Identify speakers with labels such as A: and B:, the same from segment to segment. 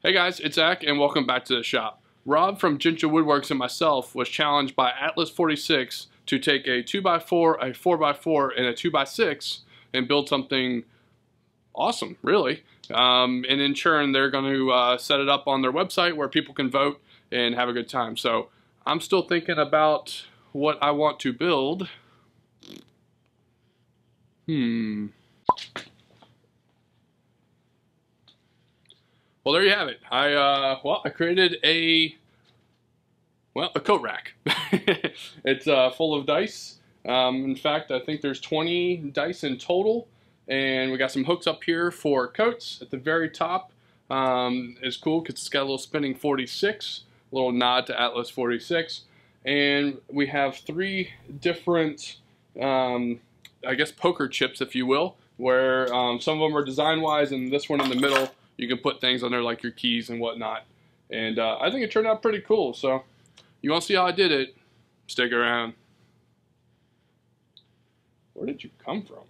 A: Hey guys, it's Zach and welcome back to the shop. Rob from Ginger Woodworks and myself was challenged by Atlas 46 to take a 2x4, a 4x4, and a 2x6 and build something awesome, really. And in turn, they're going to set it up on their website where people can vote and have a good time. So I'm still thinking about what I want to build. Well, there you have it. I created a coat rack. It's full of dice. In fact, I think there's 20 dice in total, and we got some hooks up here for coats at the very top. It's cool because it's got a little spinning 46, a little nod to Atlas 46, and we have 3 different, I guess, poker chips, if you will, where some of them are design-wise, and this one in the middle, you can put things on there like your keys and whatnot. And I think it turned out pretty cool. So you want to see how I did it? Stick around. Where did you come from?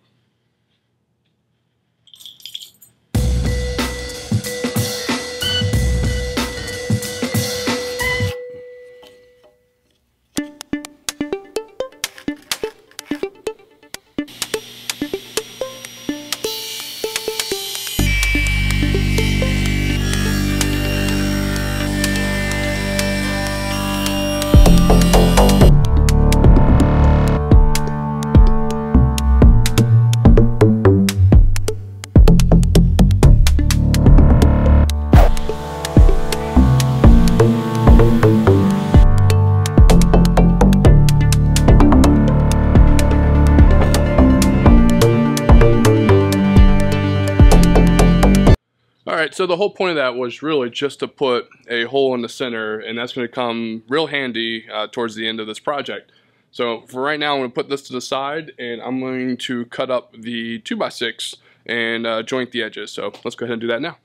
A: Alright, so the whole point of that was really just to put a hole in the center, and that's going to come real handy towards the end of this project. So for right now, I'm going to put this to the side, and I'm going to cut up the 2x6 and joint the edges. So let's go ahead and do that now.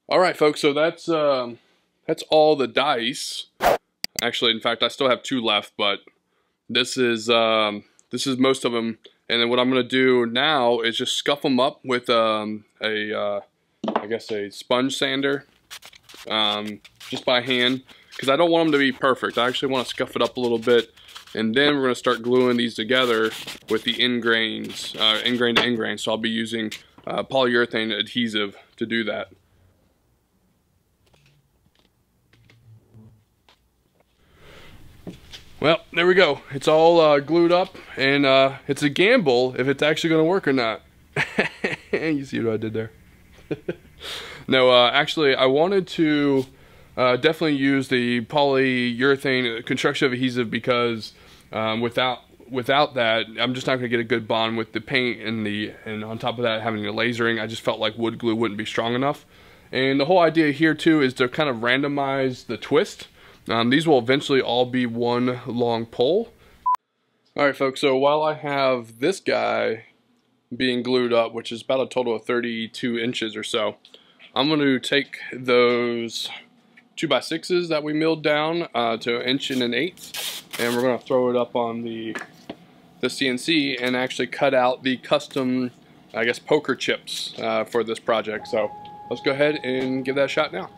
A: Alright folks, so that's all the dice. Actually, in fact, I still have 2 left, but this is most of them. And then what I'm going to do now is just scuff them up with I guess a sponge sander, just by hand, because I don't want them to be perfect. I actually want to scuff it up a little bit, and then we're going to start gluing these together with the ingrains, ingrain to ingrain. So I'll be using polyurethane adhesive to do that. Well, there we go. It's all glued up, and it's a gamble if it's actually going to work or not. You see what I did there? No, actually, I wanted to definitely use the polyurethane construction adhesive because without that, I'm just not going to get a good bond with the paint and on top of that, having the lasering, I just felt like wood glue wouldn't be strong enough. And the whole idea here too is to kind of randomize the twist. These will eventually all be one long pole. Alright folks, so while I have this guy being glued up, which is about a total of 32 inches or so, I'm going to take those 2x6s that we milled down to 1 1/8, and we're going to throw it up on the CNC and actually cut out the custom, I guess, poker chips for this project. So let's go ahead and give that a shot now.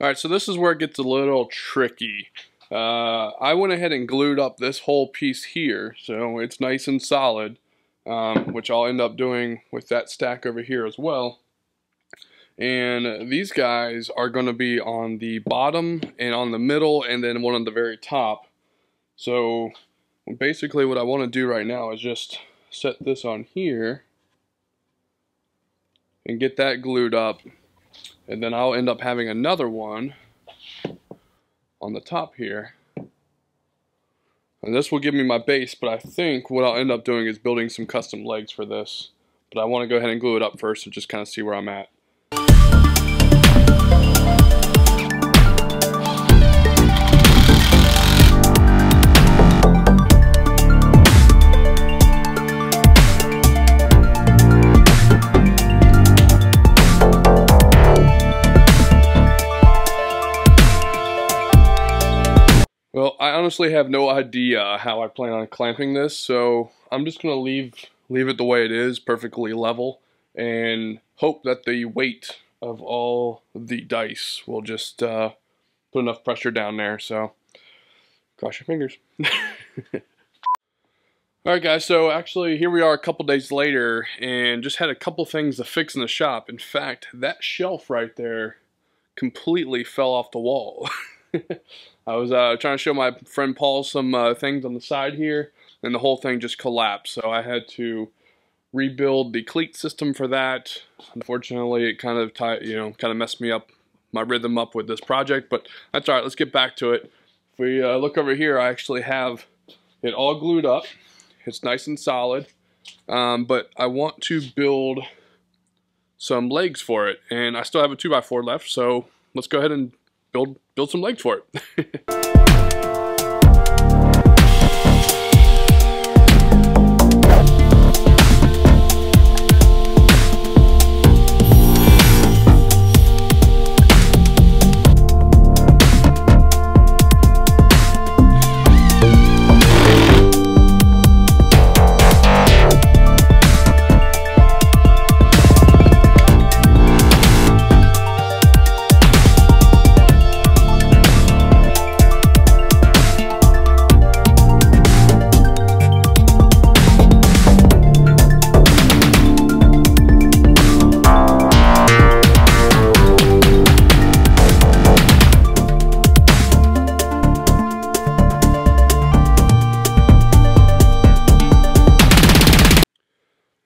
A: Alright, so this is where it gets a little tricky. I went ahead and glued up this whole piece here, so it's nice and solid, which I'll end up doing with that stack over here as well. And these guys are going to be on the bottom and on the middle and then one on the very top. So basically what I want to do right now is just set this on here and get that glued up. And then I'll end up having another one on the top here. And this will give me my base, but I think what I'll end up doing is building some custom legs for this. But I want to go ahead and glue it up first and just kind of see where I'm at. Well, I honestly have no idea how I plan on clamping this, so I'm just going to leave it the way it is, perfectly level, and hope that the weight of all the dice will just put enough pressure down there, so cross your fingers. Alright guys, so actually here we are a couple days later, and just had a couple things to fix in the shop. In fact, that shelf right there completely fell off the wall. I was trying to show my friend Paul some things on the side here, and the whole thing just collapsed. So I had to rebuild the cleat system for that. Unfortunately, it kind of messed me up, my rhythm up with this project, but that's alright. Let's get back to it. If we look over here, I actually have it all glued up. It's nice and solid, but I want to build some legs for it, and I still have a 2x4 left, so let's go ahead and build some legs for it.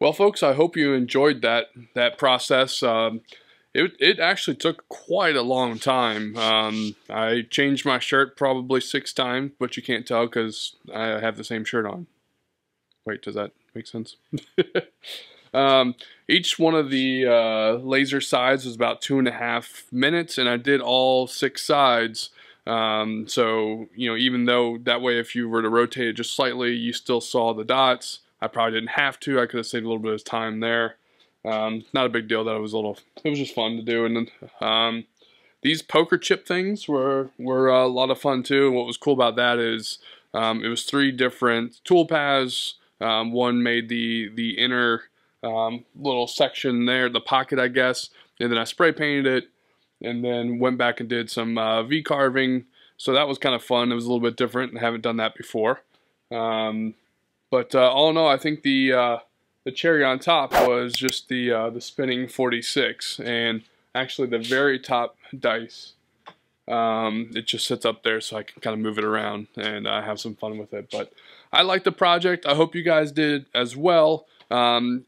A: Well, folks, I hope you enjoyed that process. It actually took quite a long time. I changed my shirt probably 6 times, but you can't tell because I have the same shirt on. Wait, does that make sense? Each one of the laser sides was about 2.5 minutes, and I did all 6 sides. So, you know, even though that way if you were to rotate it just slightly, you still saw the dots. I probably didn't have to. I could have saved a little bit of time there. Not a big deal. That it was just fun to do. And then these poker chip things were a lot of fun too. And what was cool about that is it was 3 different tool paths. One made the inner little section there, the pocket, I guess, and then I spray painted it, and then went back and did some V carving. So that was kind of fun. It was a little bit different, and I haven't done that before. But all in all, I think the cherry on top was just the spinning 46, and actually the very top dice. It just sits up there so I can kind of move it around and have some fun with it. But I like the project. I hope you guys did as well. And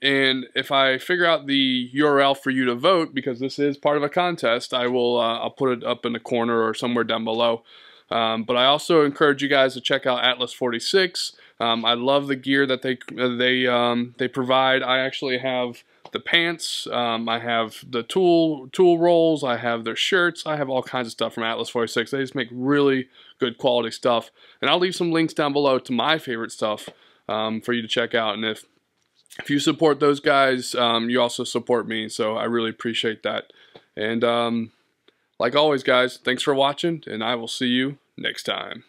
A: if I figure out the URL for you to vote, because this is part of a contest, I'll put it up in the corner or somewhere down below. But I also encourage you guys to check out Atlas 46. I love the gear that they provide. I actually have the pants, I have the tool rolls, I have their shirts, I have all kinds of stuff from Atlas 46. They just make really good quality stuff. And I'll leave some links down below to my favorite stuff for you to check out. And if you support those guys, you also support me, so I really appreciate that. And like always, guys, thanks for watching, and I will see you next time.